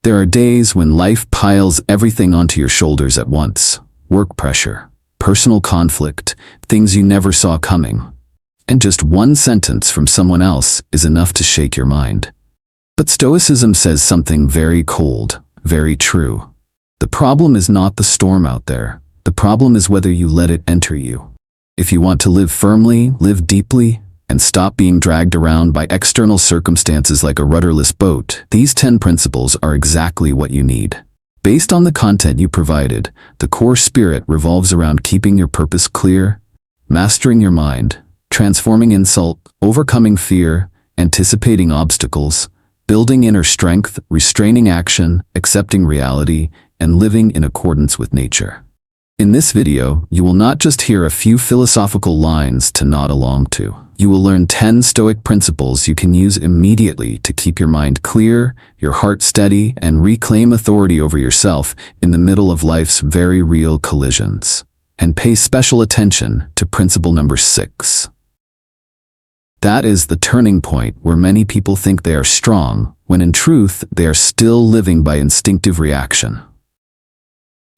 There are days when life piles everything onto your shoulders at once. Work pressure, personal conflict, things you never saw coming. And just one sentence from someone else is enough to shake your mind. But Stoicism says something very cold, very true. The problem is not the storm out there. The problem is whether you let it enter you. If you want to live firmly, live deeply, and stop being dragged around by external circumstances like a rudderless boat, these 10 principles are exactly what you need. Based on the content you provided, the core spirit revolves around keeping your purpose clear, mastering your mind, transforming insult, overcoming fear, anticipating obstacles, building inner strength, restraining action, accepting reality, and living in accordance with nature. In this video, you will not just hear a few philosophical lines to nod along to. You will learn 10 Stoic principles you can use immediately to keep your mind clear, your heart steady, and reclaim authority over yourself in the middle of life's very real collisions. And pay special attention to principle number 6. That is the turning point where many people think they are strong, when in truth they are still living by instinctive reaction.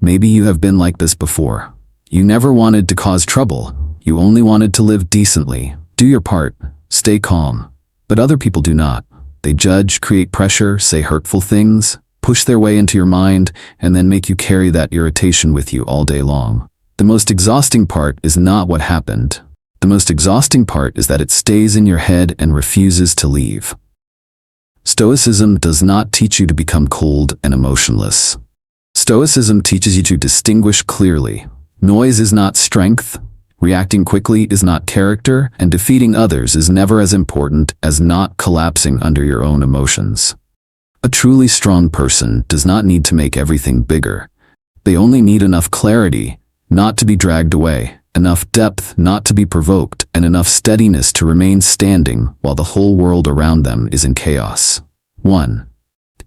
Maybe you have been like this before. You never wanted to cause trouble. You only wanted to live decently. Do your part. Stay calm. But other people do not. They judge, create pressure, say hurtful things, push their way into your mind, and then make you carry that irritation with you all day long. The most exhausting part is not what happened. The most exhausting part is that it stays in your head and refuses to leave. Stoicism does not teach you to become cold and emotionless. Stoicism teaches you to distinguish clearly. Noise is not strength, reacting quickly is not character, and defeating others is never as important as not collapsing under your own emotions. A truly strong person does not need to make everything bigger. They only need enough clarity not to be dragged away, enough depth not to be provoked, and enough steadiness to remain standing while the whole world around them is in chaos. 1.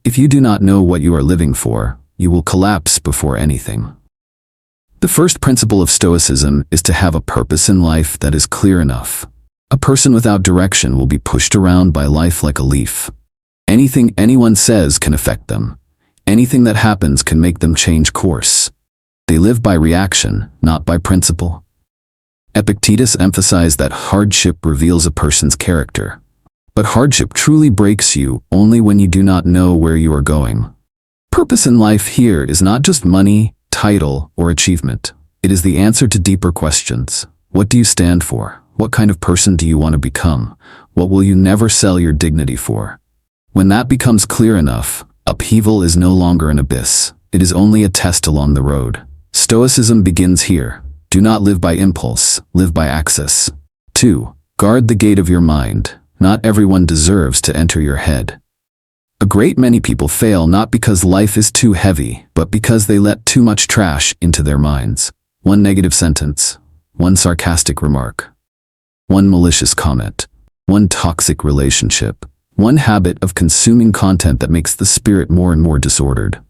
If you do not know what you are living for, you will collapse before anything. The first principle of Stoicism is to have a purpose in life that is clear enough. A person without direction will be pushed around by life like a leaf. Anything anyone says can affect them. Anything that happens can make them change course. They live by reaction, not by principle. Epictetus emphasized that hardship reveals a person's character. But hardship truly breaks you only when you do not know where you are going. Purpose in life here is not just money, title, or achievement. It is the answer to deeper questions. What do you stand for? What kind of person do you want to become? What will you never sell your dignity for? When that becomes clear enough, upheaval is no longer an abyss. It is only a test along the road. Stoicism begins here. Do not live by impulse, live by access. 2. Guard the gate of your mind. Not everyone deserves to enter your head. A great many people fail not because life is too heavy, but because they let too much trash into their minds. One negative sentence, one sarcastic remark, one malicious comment, one toxic relationship, one habit of consuming content that makes the spirit more and more disordered.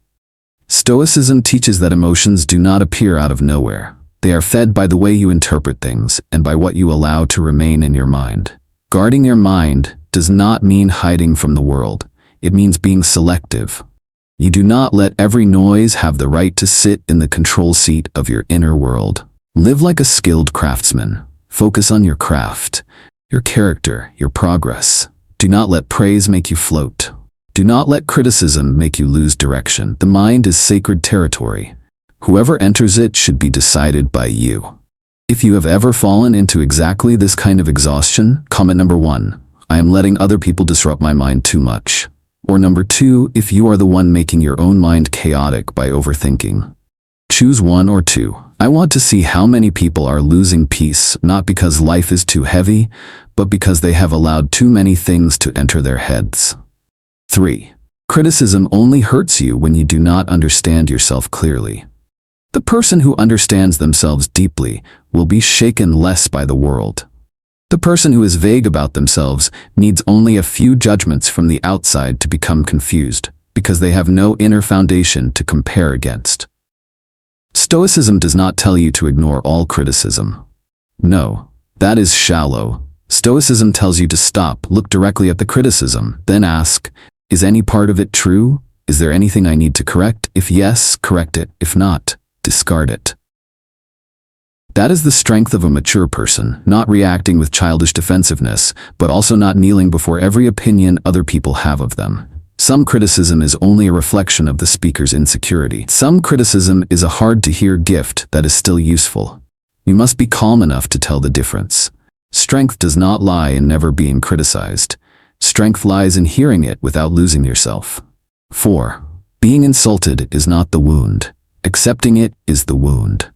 Stoicism teaches that emotions do not appear out of nowhere. They are fed by the way you interpret things and by what you allow to remain in your mind. Guarding your mind does not mean hiding from the world. It means being selective. You do not let every noise have the right to sit in the control seat of your inner world. Live like a skilled craftsman. Focus on your craft, your character, your progress. Do not let praise make you float. Do not let criticism make you lose direction. The mind is sacred territory. Whoever enters it should be decided by you. If you have ever fallen into exactly this kind of exhaustion, comment number 1, I am letting other people disrupt my mind too much. Or number 2, if you are the one making your own mind chaotic by overthinking. Choose 1 or 2. I want to see how many people are losing peace, not because life is too heavy, but because they have allowed too many things to enter their heads. 3. Criticism only hurts you when you do not understand yourself clearly. The person who understands themselves deeply will be shaken less by the world. The person who is vague about themselves needs only a few judgments from the outside to become confused, because they have no inner foundation to compare against. Stoicism does not tell you to ignore all criticism. No, that is shallow. Stoicism tells you to stop, look directly at the criticism, then ask, is any part of it true? Is there anything I need to correct? If yes, correct it. If not, discard it. That is the strength of a mature person, not reacting with childish defensiveness, but also not kneeling before every opinion other people have of them. Some criticism is only a reflection of the speaker's insecurity. Some criticism is a hard-to-hear gift that is still useful. You must be calm enough to tell the difference. Strength does not lie in never being criticized. Strength lies in hearing it without losing yourself. 4. Being insulted is not the wound. Accepting it is the wound.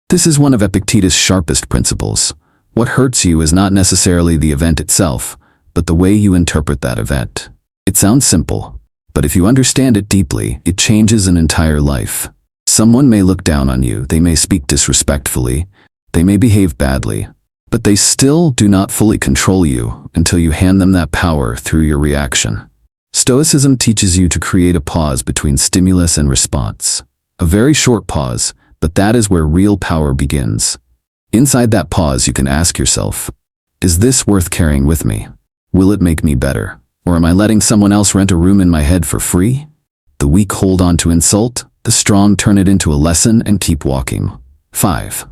This is one of Epictetus' sharpest principles. What hurts you is not necessarily the event itself, but the way you interpret that event. It sounds simple, but if you understand it deeply, it changes an entire life. Someone may look down on you, they may speak disrespectfully, they may behave badly, but they still do not fully control you until you hand them that power through your reaction. Stoicism teaches you to create a pause between stimulus and response. A very short pause, but that is where real power begins. Inside that pause, you can ask yourself, is this worth carrying with me? Will it make me better? Or am I letting someone else rent a room in my head for free? The weak hold on to insult, the strong turn it into a lesson and keep walking. 5.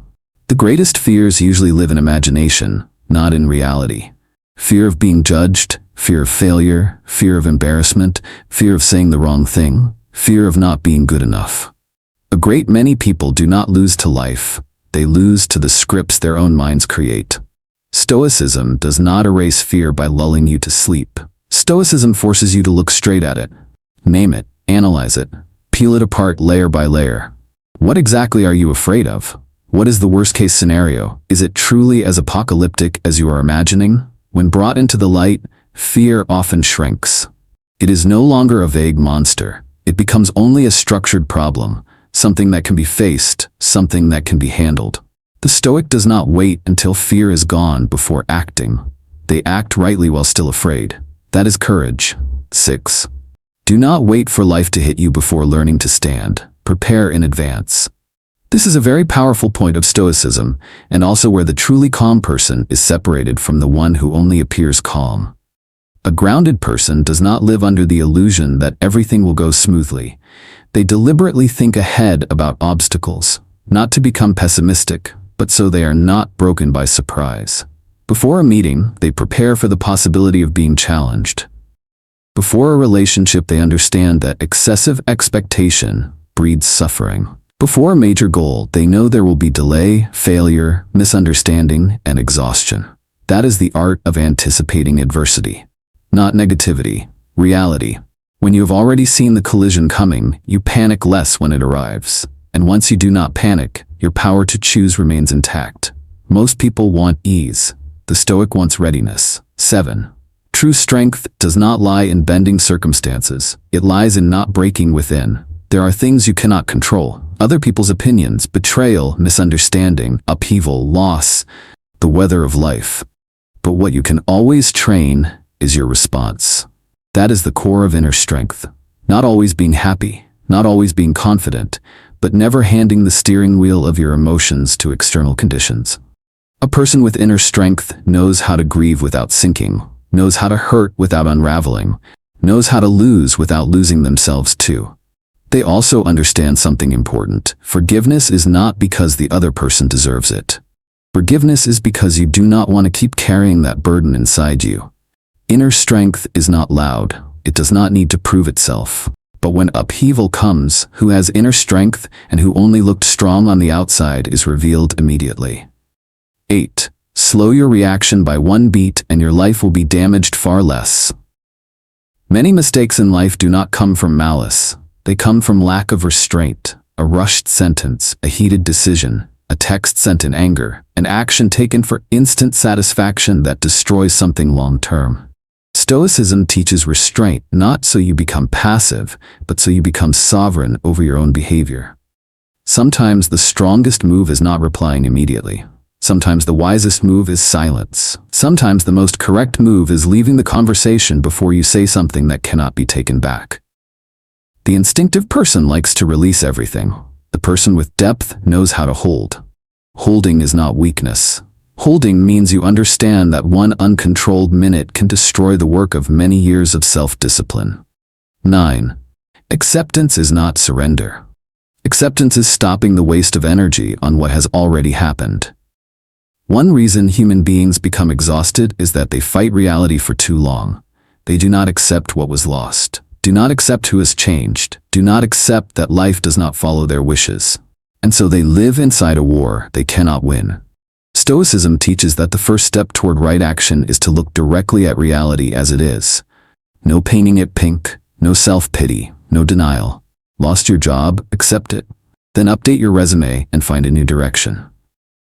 The greatest fears usually live in imagination, not in reality. Fear of being judged, fear of failure, fear of embarrassment, fear of saying the wrong thing, fear of not being good enough. A great many people do not lose to life, they lose to the scripts their own minds create. Stoicism does not erase fear by lulling you to sleep. Stoicism forces you to look straight at it, name it, analyze it, peel it apart layer by layer. What exactly are you afraid of? What is the worst-case scenario? Is it truly as apocalyptic as you are imagining? When brought into the light, fear often shrinks. It is no longer a vague monster. It becomes only a structured problem, something that can be faced, something that can be handled. The Stoic does not wait until fear is gone before acting. They act rightly while still afraid. That is courage. 6. Do not wait for life to hit you before learning to stand. Prepare in advance. This is a very powerful point of Stoicism, and also where the truly calm person is separated from the one who only appears calm. A grounded person does not live under the illusion that everything will go smoothly. They deliberately think ahead about obstacles, not to become pessimistic, but so they are not broken by surprise. Before a meeting, they prepare for the possibility of being challenged. Before a relationship, they understand that excessive expectation breeds suffering. Before a major goal, they know there will be delay, failure, misunderstanding, and exhaustion. That is the art of anticipating adversity. Not negativity, reality. When you have already seen the collision coming, you panic less when it arrives. And once you do not panic, your power to choose remains intact. Most people want ease. The Stoic wants readiness. 7. True strength does not lie in bending circumstances. It lies in not breaking within. There are things you cannot control. Other people's opinions, betrayal, misunderstanding, upheaval, loss, the weather of life. But what you can always train is your response. That is the core of inner strength. Not always being happy, not always being confident, but never handing the steering wheel of your emotions to external conditions. A person with inner strength knows how to grieve without sinking, knows how to hurt without unraveling, knows how to lose without losing themselves too. They also understand something important. Forgiveness is not because the other person deserves it. Forgiveness is because you do not want to keep carrying that burden inside you. Inner strength is not loud. It does not need to prove itself. But when upheaval comes, who has inner strength and who only looked strong on the outside is revealed immediately. 8. Slow your reaction by one beat and your life will be damaged far less. Many mistakes in life do not come from malice. They come from lack of restraint, a rushed sentence, a heated decision, a text sent in anger, an action taken for instant satisfaction that destroys something long-term. Stoicism teaches restraint not so you become passive, but so you become sovereign over your own behavior. Sometimes the strongest move is not replying immediately. Sometimes the wisest move is silence. Sometimes the most correct move is leaving the conversation before you say something that cannot be taken back. The instinctive person likes to release everything. The person with depth knows how to hold. Holding is not weakness. Holding means you understand that one uncontrolled minute can destroy the work of many years of self-discipline. 9. Acceptance is not surrender. Acceptance is stopping the waste of energy on what has already happened. One reason human beings become exhausted is that they fight reality for too long. They do not accept what was lost, do not accept who has changed, do not accept that life does not follow their wishes. And so they live inside a war they cannot win. Stoicism teaches that the first step toward right action is to look directly at reality as it is. No painting it pink, no self-pity, no denial. Lost your job? Accept it. Then update your resume and find a new direction.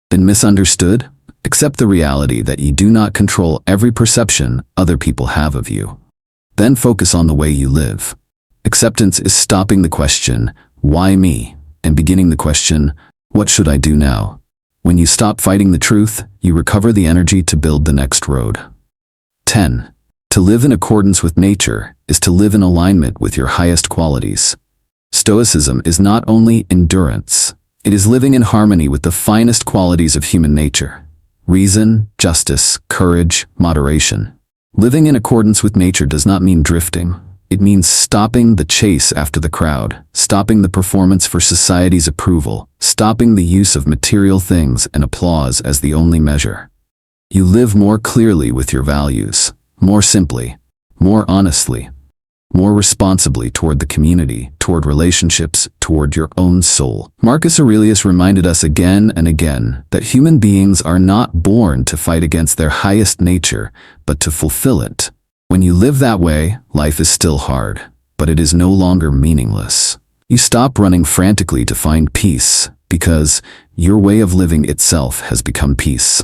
Been misunderstood? Accept the reality that you do not control every perception other people have of you. Then focus on the way you live. Acceptance is stopping the question, why me? And beginning the question, what should I do now? When you stop fighting the truth, you recover the energy to build the next road. 10. To live in accordance with nature is to live in alignment with your highest qualities. Stoicism is not only endurance, it is living in harmony with the finest qualities of human nature: reason, justice, courage, moderation. Living in accordance with nature does not mean drifting. It means stopping the chase after the crowd, stopping the performance for society's approval, stopping the use of material things and applause as the only measure. You live more clearly with your values, more simply, more honestly, more responsibly toward the community, toward relationships, toward your own soul. Marcus Aurelius reminded us again and again that human beings are not born to fight against their highest nature, but to fulfill it. When you live that way, life is still hard, but it is no longer meaningless. You stop running frantically to find peace, because your way of living itself has become peace.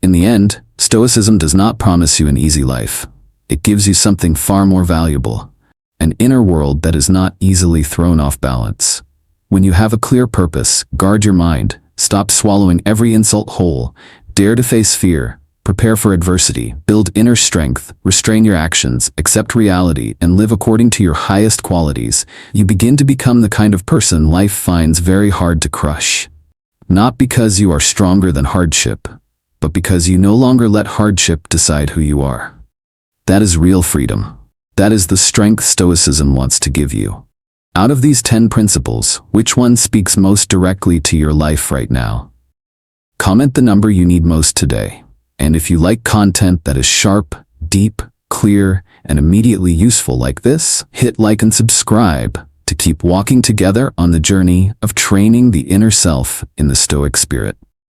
In the end, Stoicism does not promise you an easy life. It gives you something far more valuable, an inner world that is not easily thrown off balance. When you have a clear purpose, guard your mind, stop swallowing every insult whole, dare to face fear, prepare for adversity, build inner strength, restrain your actions, accept reality, and live according to your highest qualities, you begin to become the kind of person life finds very hard to crush. Not because you are stronger than hardship, but because you no longer let hardship decide who you are. That is real freedom. That is the strength Stoicism wants to give you. Out of these 10 principles, which one speaks most directly to your life right now? Comment the number you need most today. And if you like content that is sharp, deep, clear, and immediately useful like this, hit like and subscribe to keep walking together on the journey of training the inner self in the Stoic spirit.